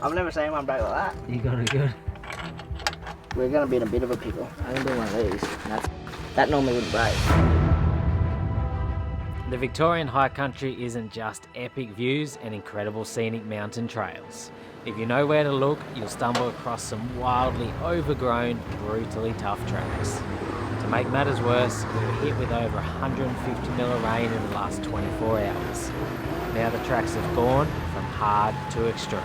I've never seen one break like that. You got it good. We're gonna be in a bit of a pickle. I can do one of these. That normally wouldn't break. The Victorian High Country isn't just epic views and incredible scenic mountain trails. If you know where to look, you'll stumble across some wildly overgrown, brutally tough tracks. To make matters worse, we were hit with over 150 mil of rain in the last 24 hours. Now the tracks have gone from hard to extreme.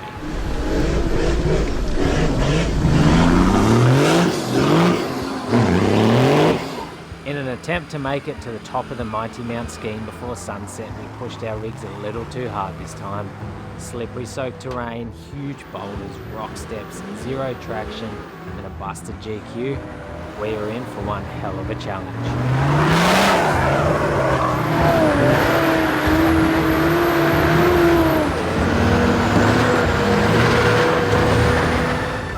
In an attempt to make it to the top of the mighty Mount Scheme before sunset, we pushed our rigs a little too hard this time. Slippery soaked terrain, huge boulders, rock steps, zero traction and a busted GQ. We were in for one hell of a challenge.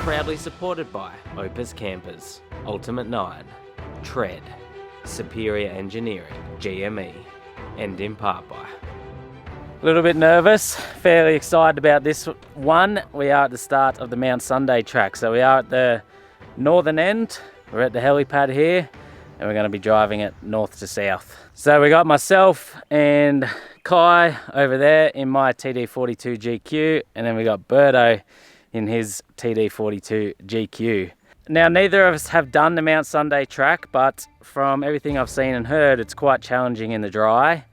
Proudly supported by Opus Campers, Ultimate 9, Tread, Superior Engineering, GME, and in part by. A little bit nervous, fairly excited about this one. We are at the start of the Mount Sunday track, so we are at the northern end. We're at the helipad here, and we're going to be driving it north to south. So we got myself and Kai over there in my TD42 GQ, and then we got Birdo in his TD42 GQ. Now, neither of us have done the Mount Sunday track, but from everything I've seen and heard, it's quite challenging in the dry.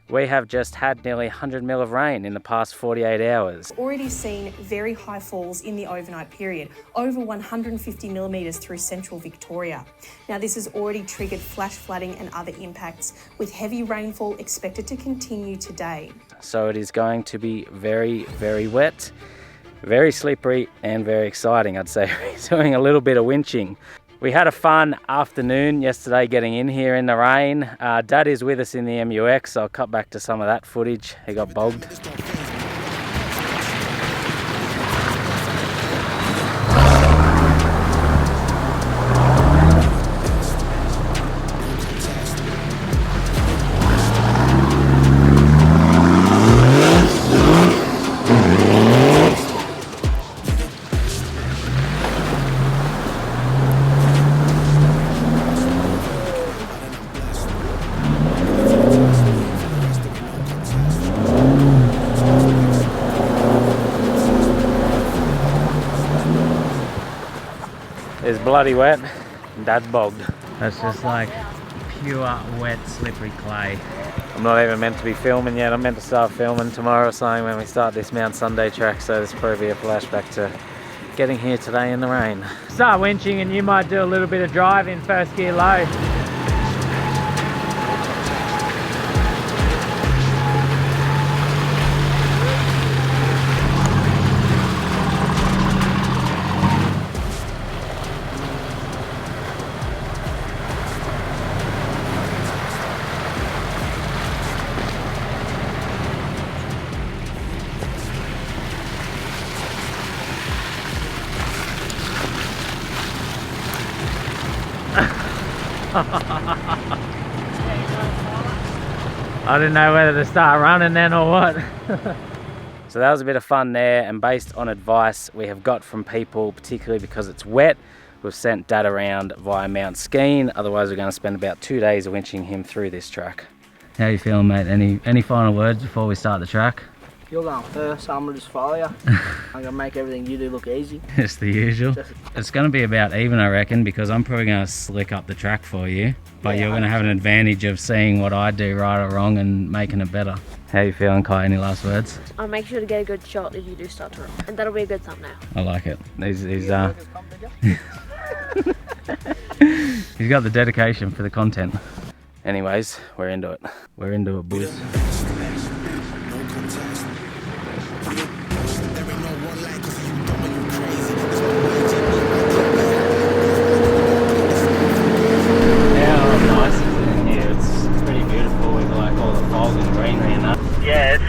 We have just had nearly 100 mil of rain in the past 48 hours. Already seen very high falls in the overnight period, over 150 millimetres through central Victoria. Now, this has already triggered flash flooding and other impacts, with heavy rainfall expected to continue today. So it is going to be very, very wet, very slippery and very exciting, I'd say. We're doing a little bit of winching. We had a fun afternoon yesterday getting in here in the rain. Dad is with us in the MUX, so I'll cut back to some of that footage. He got bogged. It's bloody wet and Dad's bogged. That's just like pure wet slippery clay. I'm not even meant to be filming yet. I'm meant to start filming tomorrow or something when we start this Mount Sunday track, so this will probably be a flashback to getting here today in the rain. Start winching and you might do a little bit of driving first gear low. I didn't know whether to start running then or what. So that was a bit of fun there, and based on advice we have got from people, particularly because it's wet, we've sent Dad around via Mount Skeen. Otherwise we're going to spend about 2 days winching him through this track. How are you feeling, mate? Any final words before we start the track? You're going first, so I'm going to just follow you. I'm going to make everything you do look easy. It's the usual. It's going to be about even, I reckon, because I'm probably going to slick up the track for you. But yeah, you're going to have an advantage of seeing what I do right or wrong and making it better. How are you feeling, Kai? Any last words? I'll make sure to get a good shot if you do start to run. And that'll be a good thumbnail. I like it. He's got the dedication for the content. Anyways, we're into it. We're into it, boys.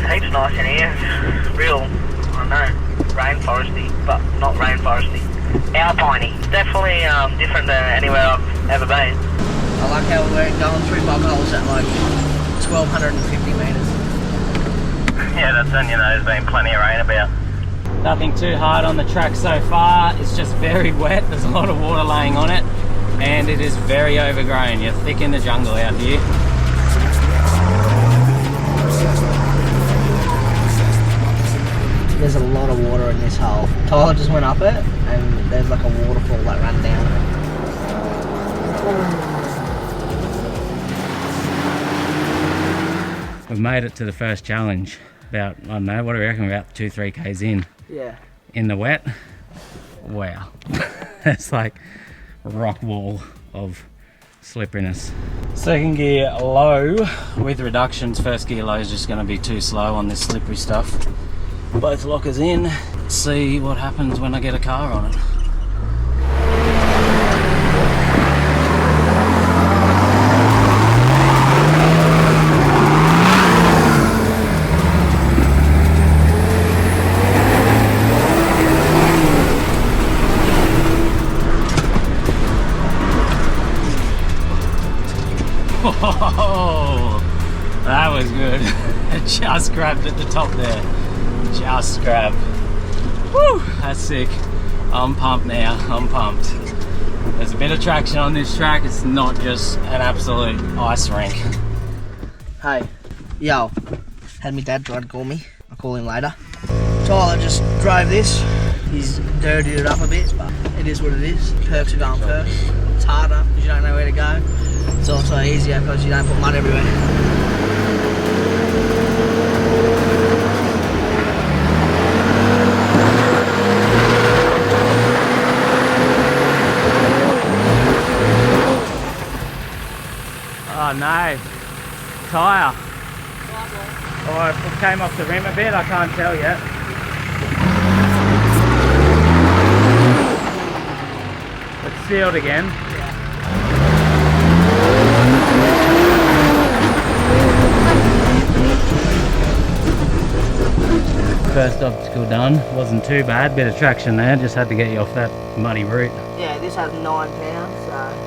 Heaps nice in here. It's real, I know, rainforesty, but not rainforesty. Alpiney. Definitely different than anywhere I've ever been. I like how we're going through bog holes at like 1,250 metres. Yeah, that's when, you know, there's been plenty of rain about. Nothing too hard on the track so far. It's just very wet. There's a lot of water laying on it, and it is very overgrown. You're thick in the jungle out here. There's a lot of water in this hole. Tyler just went up it, and there's like a waterfall that ran down it. We've made it to the first challenge. About, I don't know, what do we reckon, about 2-3 k's in? Yeah. In the wet. Wow. It's like a rock wall of slipperiness. Second gear low with reductions. First gear low is just going to be too slow on this slippery stuff. Both lockers in. Let's see what happens when I get a car on it. Oh, that was good. It just grabbed at the top there. Just grabbed. Woo, that's sick. I'm pumped now. I'm pumped. There's a bit of traction on this track. It's not just an absolute ice rink. Hey, yo, had my dad try to call me. I'll call him later. Tyler just drove this. He's dirtied it up a bit, but it is what it is. Perks are going first. It's harder because you don't know where to go. It's also easier because you don't put mud everywhere. Oh no, tyre. Oh, it came off the rim a bit, I can't tell yet. It's sealed again. First obstacle done. Wasn't too bad, bit of traction there, just had to get you off that muddy route. Yeah, this has 9 pounds, so...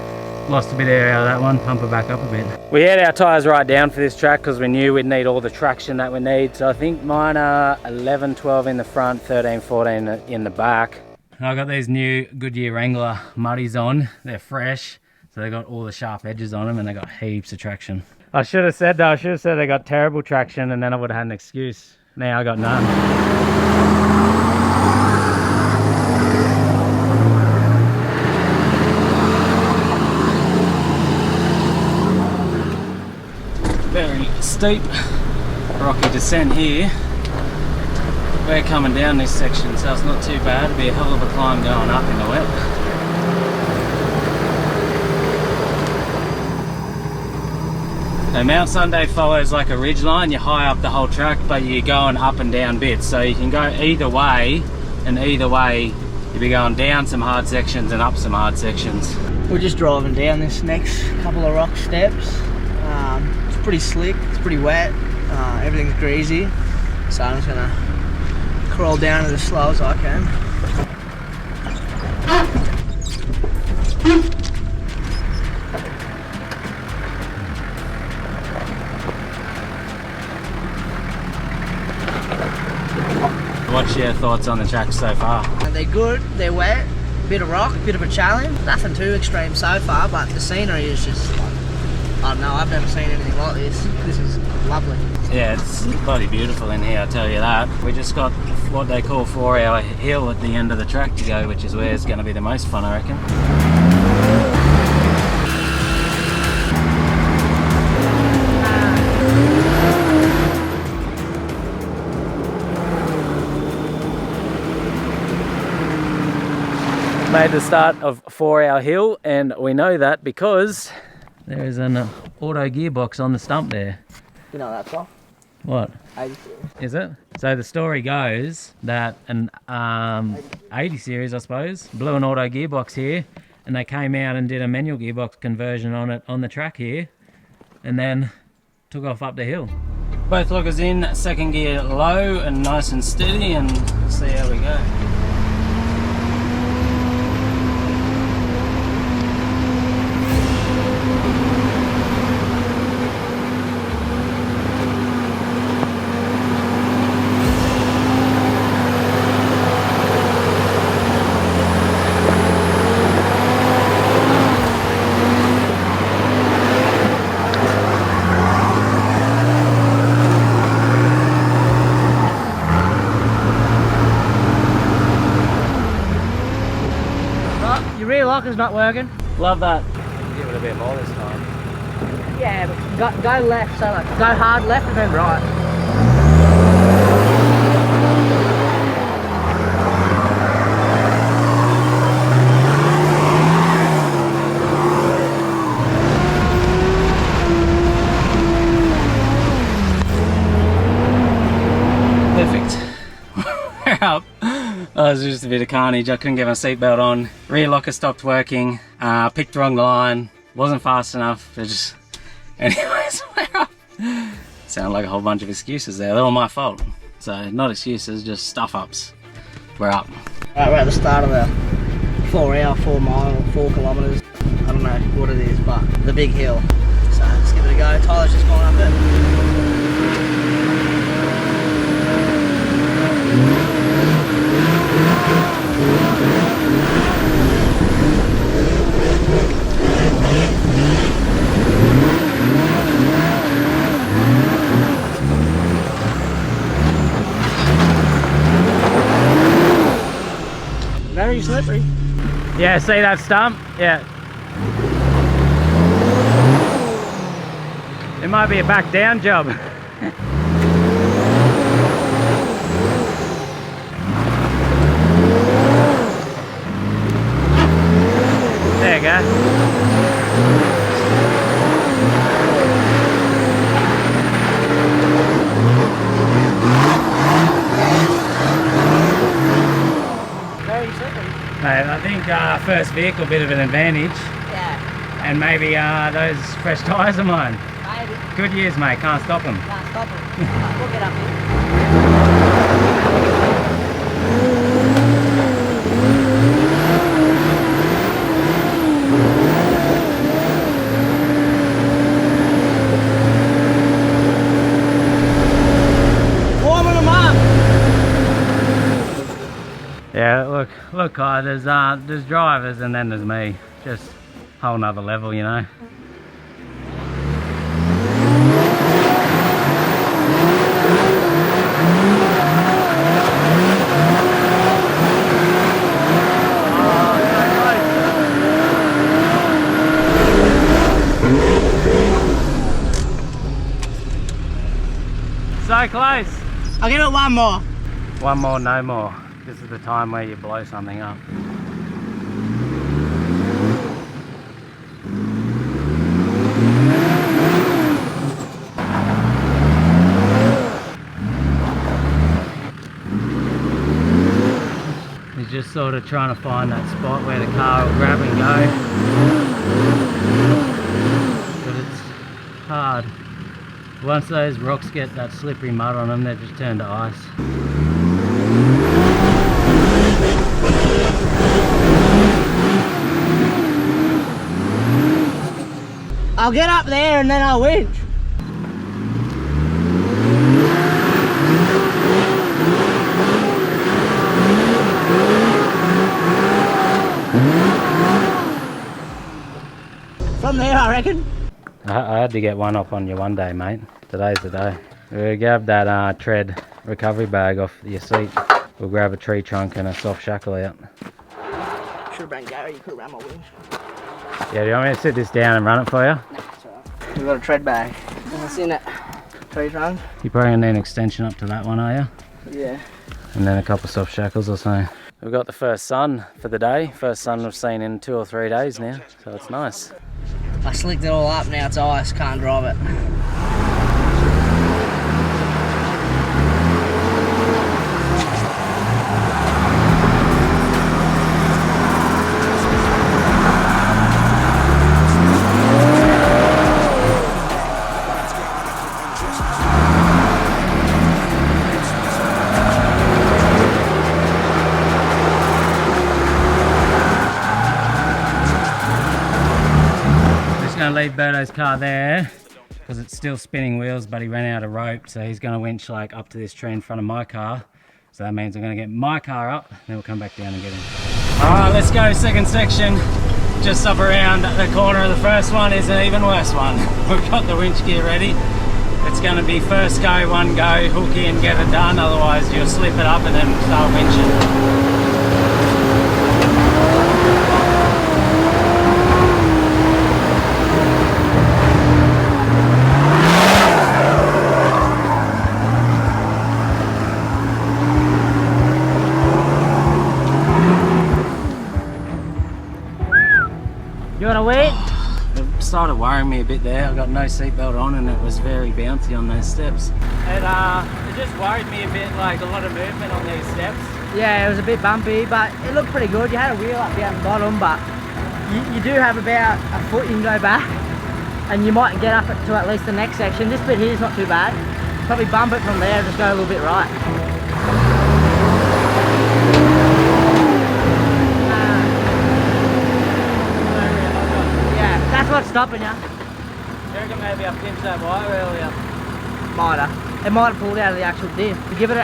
Lost a bit of air out of that one, pump it back up a bit. We had our tyres right down for this track because we knew we'd need all the traction that we need. So I think mine are 11, 12 in the front, 13, 14 in the back. And I got these new Goodyear Wrangler muddies on. They're fresh, so they got all the sharp edges on them and they got heaps of traction. I should have said though, they got terrible traction and then I would have had an excuse. Now I got none. Very steep, rocky descent here. We're coming down this section, so it's not too bad. It'll be a hell of a climb going up in the wet. Now, Mount Sunday follows like a ridge line. You're high up the whole track, but you're going up and down bits. So you can go either way, and either way you'll be going down some hard sections and up some hard sections. We're just driving down this next couple of rock steps. It's pretty slick, it's pretty wet, everything's greasy. So I'm just gonna crawl down as slow as I can. What's your thoughts on the track so far? They're good, they're wet, bit of rock, bit of a challenge. Nothing too extreme so far, but the scenery is just, I don't know, I've never seen anything like this. This is lovely. Yeah, it's bloody beautiful in here, I tell you that. We just got what they call 4-hour hill at the end of the track to go, which is where it's going to be the most fun, I reckon. Made the start of 4-hour hill, and we know that because there is an auto gearbox on the stump there. You know that song? What? 80 series. Is it? So the story goes that an 80 series, I suppose, blew an auto gearbox here, and they came out and did a manual gearbox conversion on it on the track here, and then took off up the hill. Both lockers in, second gear low and nice and steady, and see how we go. locker's not working. Love that. Give it a bit more this time. Yeah, but go left, so like, go hard left and then right. Perfect. We're up. Oh, it was just a bit of carnage. I couldn't get my seatbelt on. Rear locker stopped working. Picked the wrong line. Wasn't fast enough. It just... Anyways, we're up. Sound like a whole bunch of excuses there. They're all my fault. So, not excuses, just stuff-ups. We're up. Right, we're at the start of the 4 hour, 4 mile, 4 kilometres. I don't know what it is, but the big hill. So, let's give it a go. Tyler's just gone up it. Very slippery. Yeah, see that stump? Yeah. It might be a back down job. There you go. Mate, I think first vehicle bit of an advantage. Yeah. And maybe those fresh tyres of mine. Maybe. Good years, mate. Can't stop them. Can't stop it. We'll get up here. Warming them up. Yeah, look, Kai, there's drivers and then there's me. Just a whole nother level, you know. So close. I'll give it one more. One more, no more. This is the time where you blow something up. He's just sort of trying to find that spot where the car will grab and go. But it's hard. Once those rocks get that slippery mud on them, they just turn to ice. I'll get up there and then I'll winch. From there, I reckon. I had to get one up on you one day, mate. Today's the day. We'll grab that tread recovery bag off your seat. We'll grab a tree trunk and a soft shackle out. Should have been Gary, you could have ran my winch. Yeah, do you want me to sit this down and run it for you? Nah, it's alright. We've got a tread bag. What's in it? Tree trunk. You're probably going to need an extension up to that one, are you? Yeah. And then a couple of soft shackles or so. We've got the first sun for the day. First sun we've seen in 2 or 3 days now, so it's nice. I slicked it all up, now it's ice, can't drive it. Going to leave Berto's car there because it's still spinning wheels, but he ran out of rope, so he's going to winch like up to this tree in front of my car. So that means I'm going to get my car up, then we'll come back down and get him. Alright, let's go. Second section, just up around the corner of the first one is an even worse one. We've got the winch gear ready. It's going to be first go, one go, hook in, get it done, otherwise you'll slip it up and then start winching. You want to wait? It started worrying me a bit there. I got no seatbelt on and it was very bouncy on those steps. It just worried me a bit, like a lot of movement on these steps. Yeah, it was a bit bumpy, but it looked pretty good. You had a wheel up down the bottom, but you do have about a foot you can go back, and you might get up to at least the next section. This bit here is not too bad. Probably bump it from there and just go a little bit right. Yeah, that's what's stopping you. You reckon maybe I pinched that wire earlier? Might have. It might have pulled out of the actual diff. You give it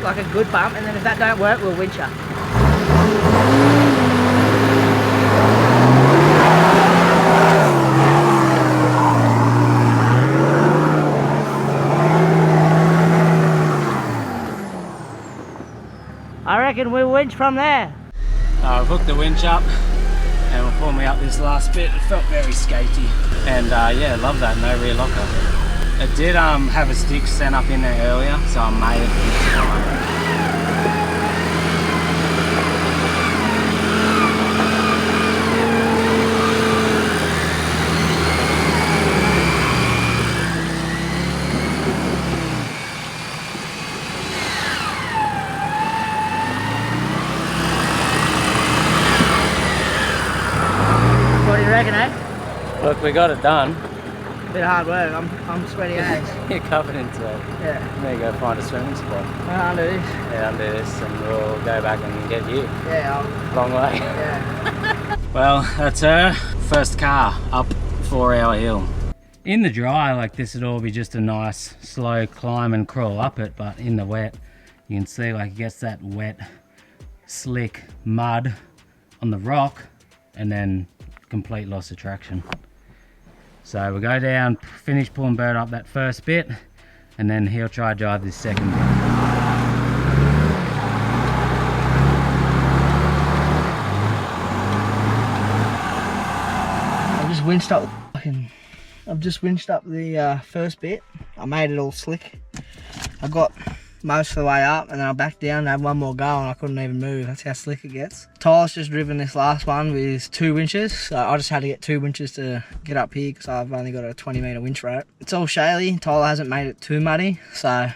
like a good bump, and then if that don't work, we'll winch you. I reckon we'll winch from there. I've hooked the winch up and we'll pull me up this last bit. It felt very skaty. And yeah, love that, no rear locker. It did have a stick sent up in there earlier, so I made it. What do you reckon, eh? Look, we got it done. Bit of hard work. I'm sweaty as. You're covered in sweat. Yeah. There you go, find a swimming spot. Under this. Yeah, under this, and we'll go back and get you. Yeah. Long way. Yeah. Well, that's her first car up 4-hour hill. In the dry, like this would all be just a nice slow climb and crawl up it, but in the wet, you can see like it gets that wet, slick mud on the rock, and then complete loss of traction. So we'll go down, finish pulling Bert up that first bit, and then he'll try drive this second bit. I've just winched up the first bit. I made it all slick. I got most of the way up, and then I backed down and had one more go, and I couldn't even move. That's how slick it gets. Tyler's just driven this last one with 2 winches, so I just had to get 2 winches to get up here because I've only got a 20-metre winch rope. It's all shaly. Tyler hasn't made it too muddy, so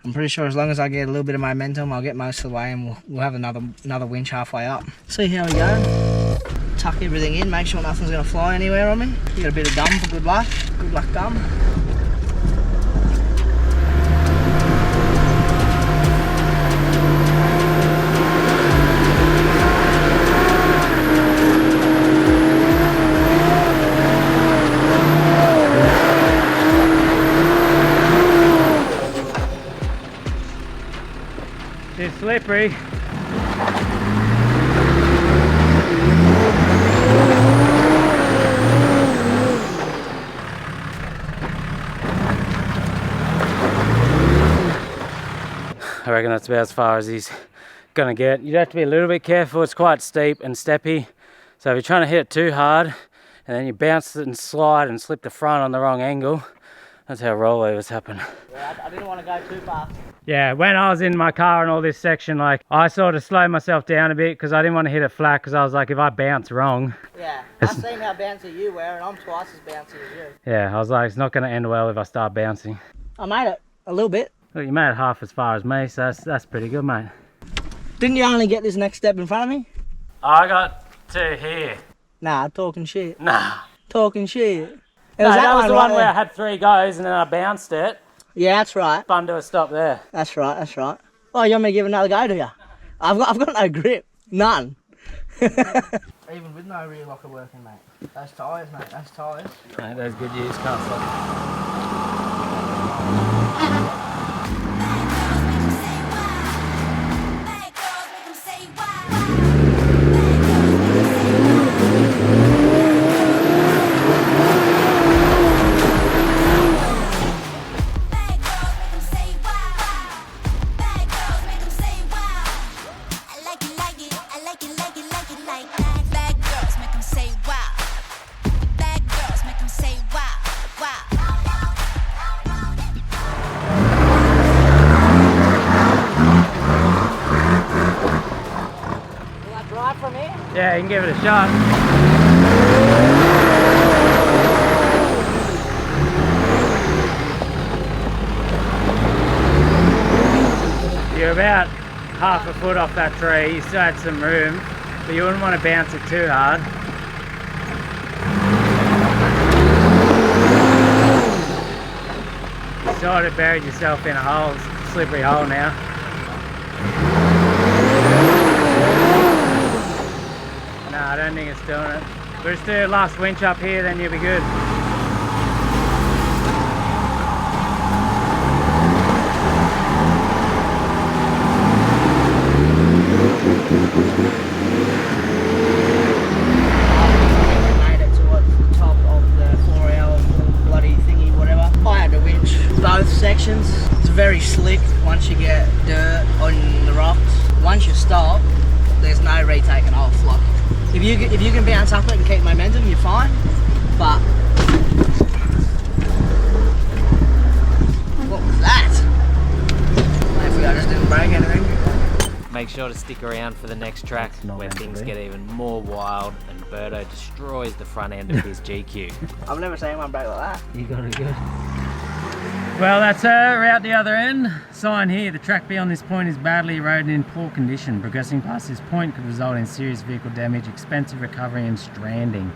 I'm pretty sure as long as I get a little bit of momentum, I'll get most of the way, and we'll have another winch halfway up. See how we go. Tuck everything in, make sure nothing's going to fly anywhere on me. You got a bit of gum for good luck. Good luck gum. It's slippery. I reckon that's about as far as he's gonna get. You'd have to be a little bit careful. It's quite steep and steppy, so if you're trying to hit it too hard and then you bounce it and slide and slip the front on the wrong angle, that's how rollovers happen. Yeah, I didn't want to go too fast. Yeah, when I was in my car and all this section, like I sort of slowed myself down a bit because I didn't want to hit it flat, because I was like, if I bounce wrong. Yeah, I've seen how bouncy you were, and I'm twice as bouncy as you. Yeah, I was like, it's not going to end well if I start bouncing. I made it a little bit. Look, you made it half as far as me, so that's pretty good, mate. Didn't you only get this next step in front of me? I got to here. Nah, talking shit. Nah. Talking shit. No, that was the one right where I there. had 3 goes and then I bounced it. Yeah, that's right. Spun to a stop there. That's right, that's right. Oh, you want me to give it another go, do you? I've got no grip. None. Even with no rear locker working, mate. Those tyres, mate, those tyres. Mate, those good use, can't stop. Yeah, you can give it a shot. about half a foot off that tree. You still had some room, but you wouldn't want to bounce it too hard. You sort of buried yourself in a hole, slippery hole now. No, I don't think it's doing it. We'll just do a last winch up here, then you'll be good. Made it towards the top of the 4L bloody thingy, whatever. I had to winch both sections. It's very slick once you get dirt on the rocks. Once you stop, there's no retaking off. Like, if you can bounce up it and keep momentum, you're fine. But what was that? Hopefully I just didn't break anything. Make sure to stick around for the next track where things get even more wild and Birdo destroys the front end of his GQ. I've never seen one break like that. You got it good. Well, that's her. We're out the other end. Sign here, the track beyond this point is badly eroded and in poor condition. Progressing past this point could result in serious vehicle damage, expensive recovery and stranding.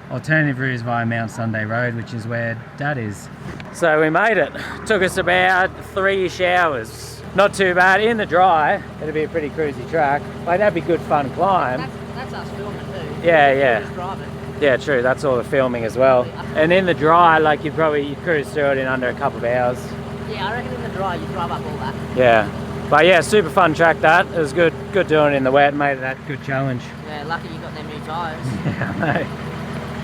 Alternative route is via Mt Sunday Road, which is where Dad is. So we made it. Took us about 3-ish hours. Not too bad. In the dry, it'll be a pretty cruisy track. Like, that'd be good fun climb. That's us filming too. Yeah. Just driving. Yeah, true. That's all the filming as well. And in the dry, like you'd cruise through it in under a couple of hours. Yeah, I reckon in the dry you drive up all that. Yeah. But yeah, super fun track that. It was good doing it in the wet, made it that good challenge. Yeah, lucky you got them new tyres. Yeah,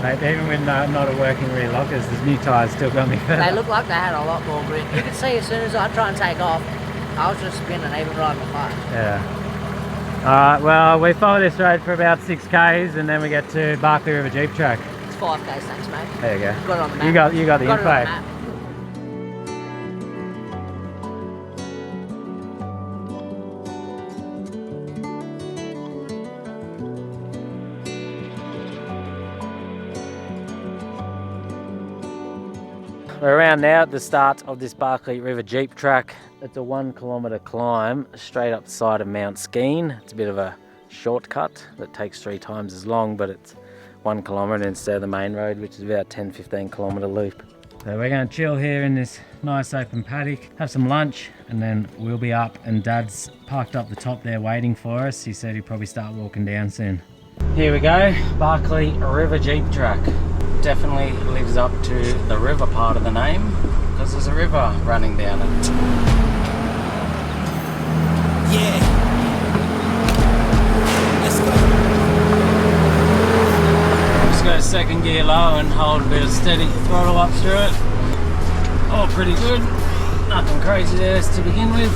mate, even with not a working rear lockers, these new tyres still got me better. They look like they had a lot more grip. You could see as soon as I try and take off, I was just spinning, even riding the bike. Yeah. Alright, well, we follow this road for about 6 Ks and then we get to Barkley River Jeep Track. It's 5 Ks, thanks mate. There you go. Got it on the map. You got the Got info. it on the map. We're around now at the start of this Barkley River Jeep Track. It's a 1 kilometre climb straight up the side of Mount Skeen. It's a bit of a shortcut that takes 3 times as long, but it's 1 kilometre instead of the main road, which is about 10-15 kilometre loop. So we're going to chill here in this nice open paddock, have some lunch, and then we'll be up. And Dad's parked up the top there waiting for us. He said he'd probably start walking down soon. Here we go, Barkley River Jeep Track. Definitely lives up to the river part of the name because there's a river running down it. Yeah. Let's go. Just go second gear low and hold a bit of steady throttle up through it. All pretty good. Nothing crazy there to begin with.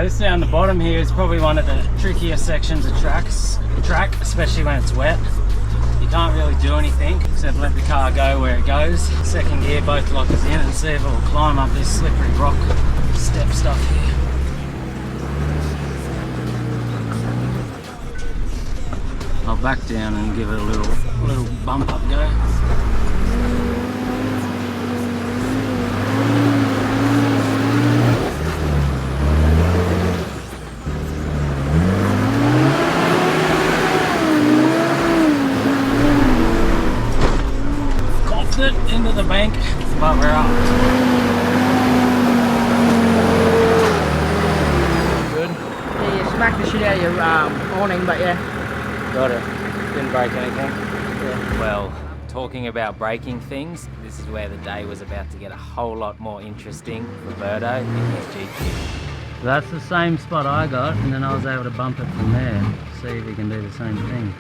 This down the bottom here is probably one of the trickier sections of track, especially when it's wet. You can't really do anything except let the car go where it goes. Second gear, both lockers in, and see if it will climb up this slippery rock step stuff here. I'll back down and give it a little bump up go. Into the bank, but we're up. Good? Yeah, you smacked the shit out of your awning, but yeah. Got it. Didn't break anything. Yeah. Well, talking about breaking things, this is where the day was about to get a whole lot more interesting for Birdo in his GQ. So that's the same spot I got, and then I was able to bump it from there. See if we can do the same thing.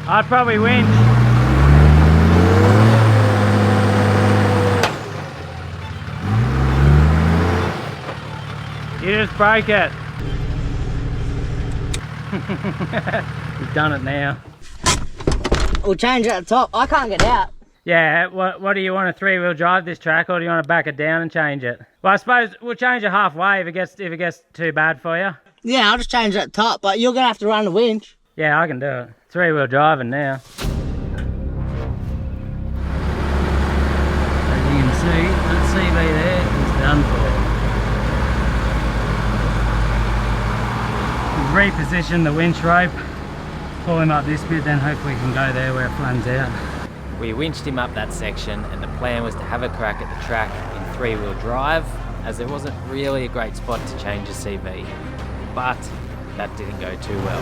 I'd probably winch. just break it. You've done it now. We'll change it at the top. I can't get out. Yeah, what do you want, a 3-wheel drive this track, or do you want to back it down and change it? Well, I suppose we'll change it halfway if it gets too bad for you. Yeah, I'll just change it at the top, but you're gonna have to run the winch. Yeah, I can do it. 3-wheel driving now. As you can see, that CV there is done for. We've repositioned the winch rope, pull him up this bit, then hopefully we can go there where it flattens out. We winched him up that section, and the plan was to have a crack at the track in 3-wheel drive, as there wasn't really a great spot to change the CV. But that didn't go too well.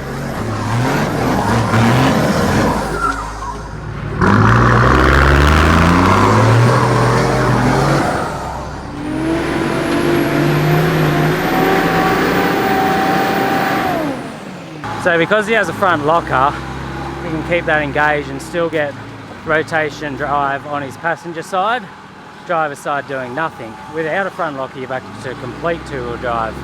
So because he has a front locker, we can keep that engaged and still get rotation drive on his passenger side, driver's side doing nothing. Without a front locker, you're back to complete 2-wheel drive.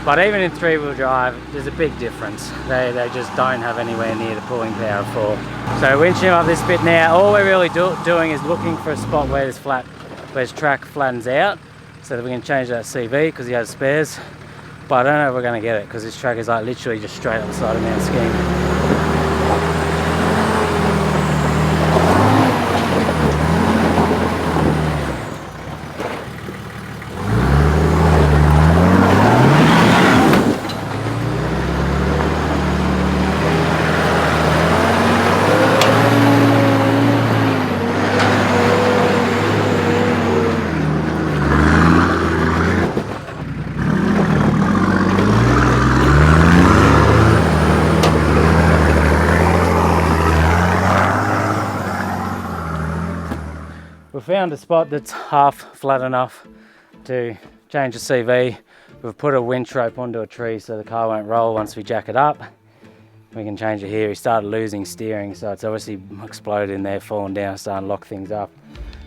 But even in 3-wheel drive, there's a big difference. They just don't have anywhere near the pulling power for. So winching up this bit now, all we're really doing is looking for a spot where his track flattens out, so that we can change that CV because he has spares. But I don't know if we're going to get it because this track is like literally just straight up the side of Mount Ski. We found a spot that's half flat enough to change the CV. We've put a winch rope onto a tree so the car won't roll once we jack it up. We can change it here. He started losing steering, so it's obviously exploded in there, fallen down, starting to lock things up.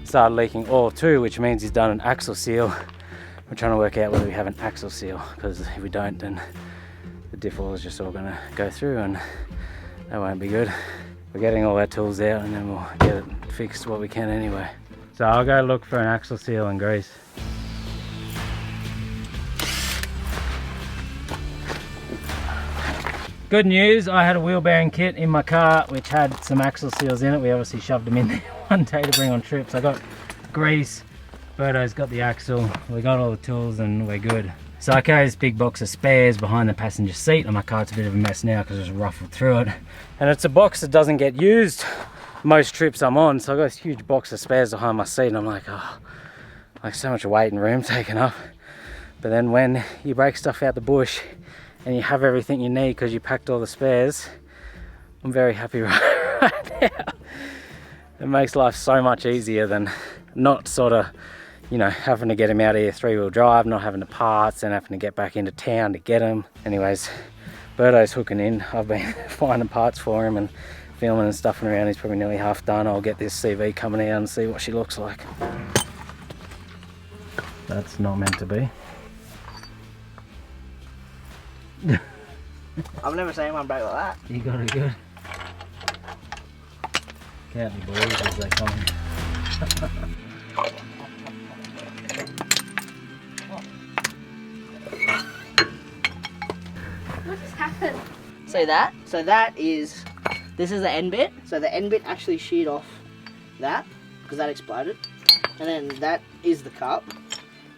Started leaking oil too, which means he's done an axle seal. We're trying to work out whether we have an axle seal, because if we don't, then the diff oil is just all gonna go through and that won't be good. We're getting all our tools out and then we'll get it fixed what we can anyway. So I'll go look for an axle seal and grease. Good news, I had a wheel bearing kit in my car which had some axle seals in it. We obviously shoved them in there one day to bring on trips. I got grease, Berto's got the axle, we got all the tools and we're good. So I carry this big box of spares behind the passenger seat, and my car's a bit of a mess now because it's ruffled through it. And it's a box that doesn't get used most trips I'm on, so I've got this huge box of spares behind my seat and I'm like, oh, like so much weight and room taken up. But then when you break stuff out the bush and you have everything you need because you packed all the spares, I'm very happy right now. It makes life so much easier than not sort of, you know, having to get him out of here 3-wheel drive, not having the parts and having to get back into town to get him. Anyways, Berto's hooking in. I've been finding parts for him and filming and stuffing around. He's probably nearly half done. I'll get this CV coming out and see what she looks like. That's not meant to be. I've never seen one break like that. You got it good. Count the boys as they come. What just happened? See that? So this is the end bit. So the end bit actually sheared off that, because that exploded. And then that is the cup.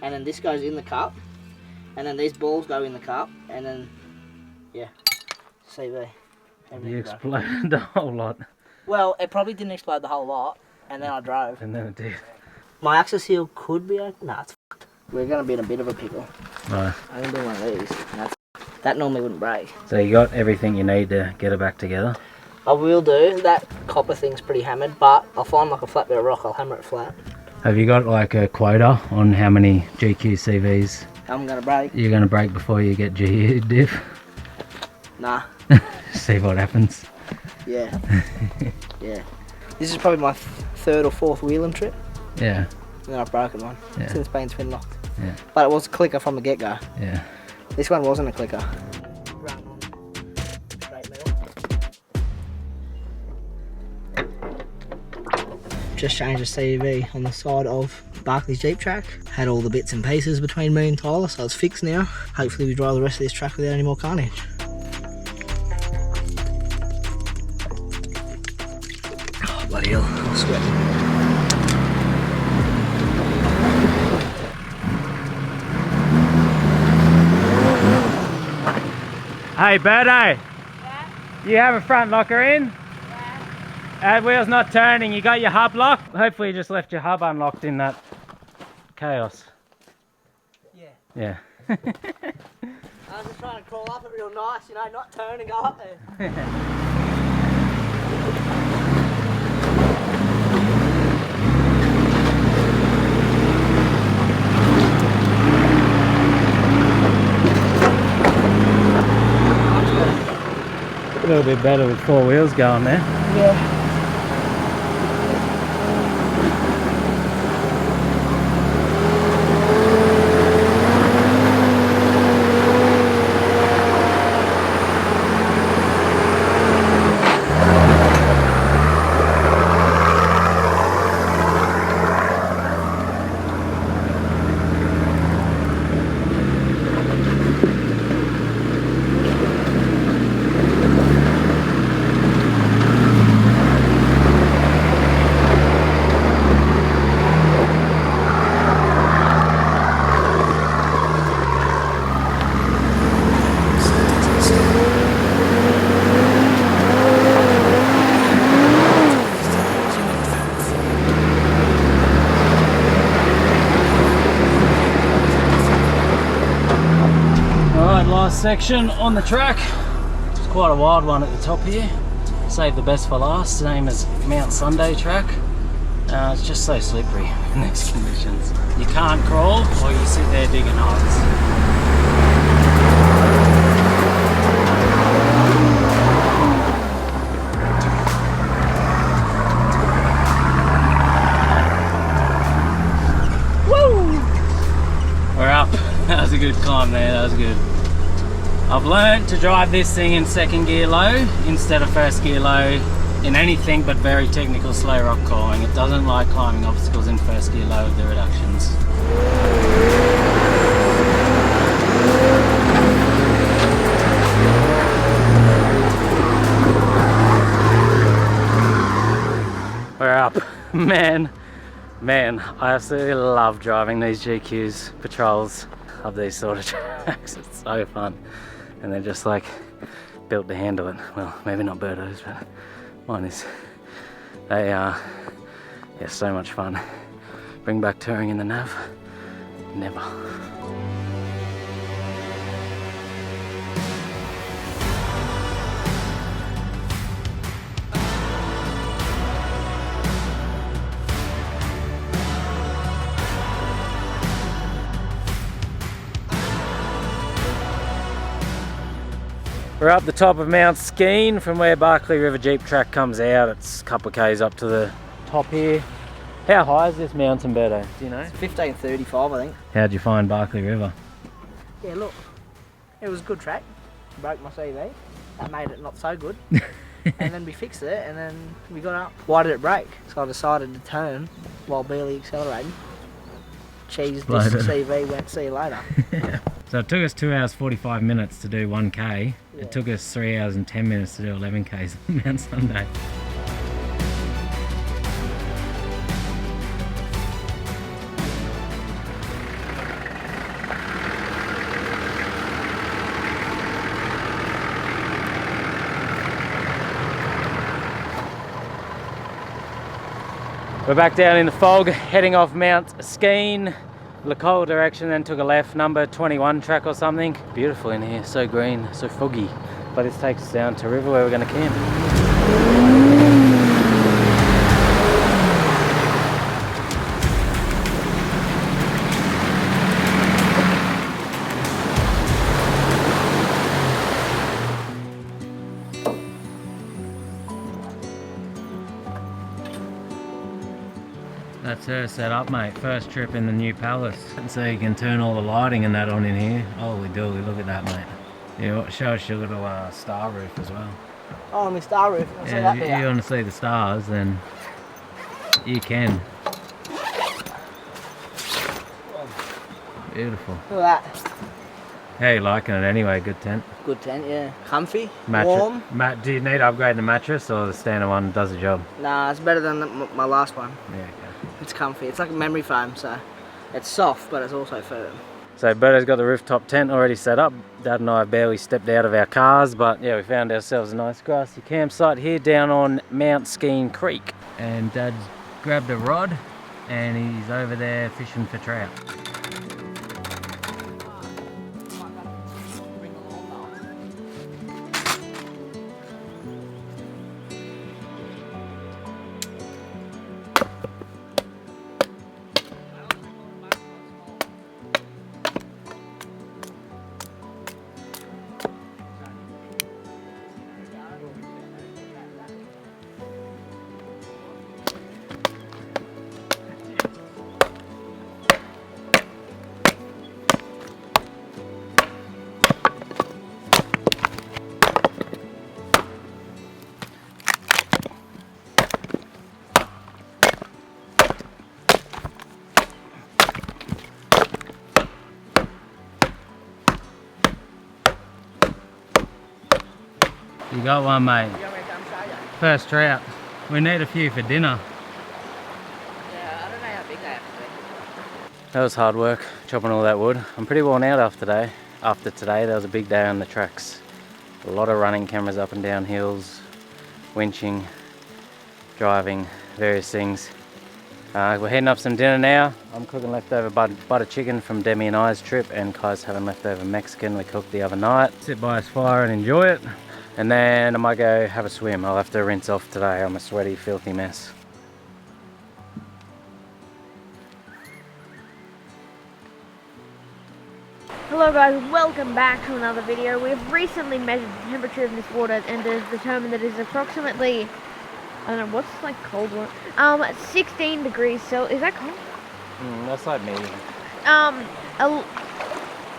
And then this goes in the cup. And then these balls go in the cup. And then, yeah, CV. You exploded the whole lot. Well, it probably didn't explode the whole lot. And then I drove. And then it did. My axle seal could be open. Nah, it's fucked. We're going to be in a bit of a pickle. Right. I can do one of these. That normally wouldn't break. So you got everything you need to get it back together? I will do. That copper thing's pretty hammered, but I'll find like a flat bit of rock, I'll hammer it flat. Have you got like a quota on how many GQ CVs I'm going to break? you're going to break before you get GU diff? Nah. See what happens. Yeah. Yeah. This is probably my 3rd or 4th wheeling trip. Yeah. And then I've broken one. Yeah. Since being twin locked. Yeah. But it was a clicker from the get-go. Yeah. This one wasn't a clicker. Run on straight metal. Just changed the CV on the side of Barkley's Jeep track. Had all the bits and pieces between me and Tyler, so it's fixed now. Hopefully we drive the rest of this track without any more carnage. Oh, bloody hell, I'm sweating. Hey, Birdo. You have a front locker in? Wheel's not turning. You got your hub locked? Hopefully you just left your hub unlocked in that chaos. Yeah. Yeah. I was just trying to crawl up it real nice, you know, not turn and go up there. A little bit better with 4 wheels going there. Yeah. Last section on the track. It's quite a wild one at the top here. Save the best for last. The name is Mt Sunday track. It's just so slippery in these conditions. You can't crawl or you sit there digging holes. We're up. That was a good climb there, that was good. I've learned to drive this thing in 2nd gear low instead of 1st gear low in anything but very technical slow rock crawling. It doesn't like climbing obstacles in 1st gear low with the reductions. We're up. Man, I absolutely love driving these GQs patrols of these sort of tracks. It's so fun. And they're just like built to handle it. Well, maybe not Birdo's, but mine is. They are, yeah, so much fun. Bring back touring in the nav? Never. We're up the top of Mount Skeen from where Barkley River Jeep track comes out. It's a couple of k's up to the top here. How high is this mountain, Birdo? Do you know? It's 1535, I think. How'd you find Barkley River? Yeah, look, it was a good track. Broke my CV. That made it not so good. And then we fixed it, and then we got up. Why did it break? So I decided to turn while barely accelerating. Cheese this CV, went see you later. So it took us 2 hours 45 minutes to do 1k. Yeah. It took us 3 hours and 10 minutes to do 11k's on Mount Sunday. We're back down in the fog, heading off Mount Skeen, Lacole direction, then took a left, number 21 track or something. Beautiful in here, so green, so foggy. But this takes us down to river where we're going to camp. That That's her set up, mate. First trip in the new palace. And so you can turn all the lighting and that on in here. Holy dooly, look at that, mate. Yeah, show us your little star roof as well. Oh, my star roof. I'll see that If there. you want to see the stars, then you can. Beautiful. Look at that. How are you liking it anyway? Good tent? Good tent, yeah. Comfy, warm. Do you need to upgrade the mattress, or the standard one does the job? Nah, it's better than my last one. Yeah, okay. It's comfy. It's like a memory foam, so it's soft, but it's also firm. So Berto's got the rooftop tent already set up. Dad and I have barely stepped out of our cars, but yeah, we found ourselves a nice grassy campsite here down on Mount Creek. And Dad's grabbed a rod and he's over there fishing for trout. You got one, mate. First trout. We need a few for dinner. Yeah, I don't know how big they have to be. That was hard work, chopping all that wood. I'm pretty worn out after today. There was a big day on the tracks. A lot of running cameras up and down hills, winching, driving, various things. We're heading up some dinner now. I'm cooking leftover butter chicken from Demi and I's trip, and Kai's having leftover Mexican we cooked the other night. Sit by his fire and enjoy it. And then I might go have a swim. I'll have to rinse off today. I'm a sweaty, filthy mess. Hello guys, welcome back to another video. We've recently measured the temperature of this water and it is determined that it is approximately, I don't know, what's like cold water? 16 degrees Celsius. Is that cold? That's like medium.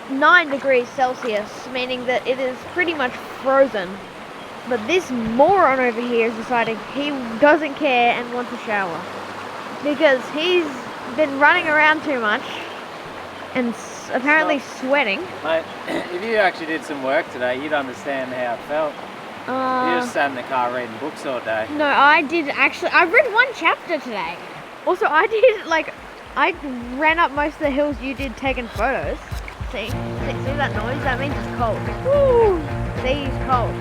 9 degrees Celsius, meaning that it is pretty much frozen. But this moron over here is deciding he doesn't care and wants a shower. Because he's been running around too much and apparently sweating. Mate, if you actually did some work today, you'd understand how it felt. You just sat in the car reading books all day. No, I did actually. I read one chapter today. Also, I ran up most of the hills you did taking photos. See that noise? That means it's cold. Woo! See, it's cold.